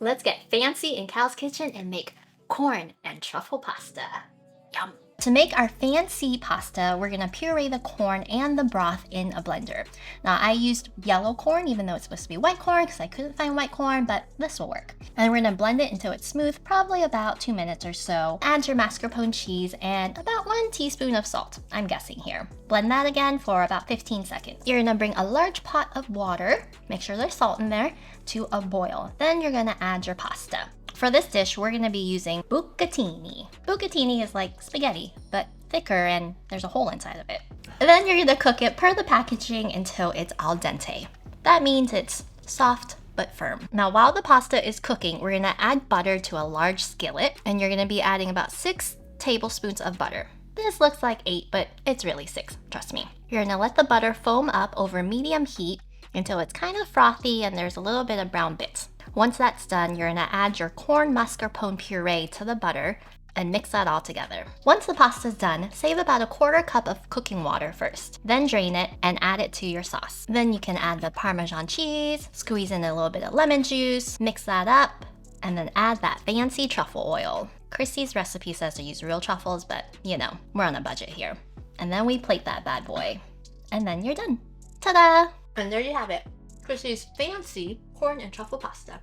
Let's get fancy in Cal's kitchen and make corn and truffle pasta. Yum. To make our fancy pasta, we're gonna puree the corn and the broth in a blender. Now I used yellow corn, even though it's supposed to be white corn because I couldn't find white corn, but this will work. And we're gonna blend it until it's smooth, probably about 2 minutes or so. Add your mascarpone cheese and about 1 teaspoon of salt, I'm guessing here. Blend that again for about 15 seconds. You're gonna bring a large pot of water, make sure there's salt in there, to a boil. Then you're gonna add your pasta. For this dish, we're gonna be using bucatini. Bucatini is like spaghetti, but thicker and there's a hole inside of it. And then you're gonna cook it per the packaging until it's al dente. That means it's soft but firm. Now while the pasta is cooking, we're gonna add butter to a large skillet, and you're gonna be adding about 6 tablespoons of butter. This looks like 8, but it's really 6, trust me. You're gonna let the butter foam up over medium heat until it's kind of frothy and there's a little bit of brown bits. Once that's done, you're gonna add your corn-mascarpone puree to the butter and mix that all together. Once the pasta's done, save about 1/4 cup of cooking water first. Then drain it and add it to your sauce. Then you can add the Parmesan cheese, squeeze in a little bit of lemon juice, mix that up, and then add that fancy truffle oil. Chrissy's recipe says to use real truffles, but you know, we're on a budget here. And then we plate that bad boy. And then you're done. Ta-da! And there you have it. Chrissy's fancy corn and truffle pasta.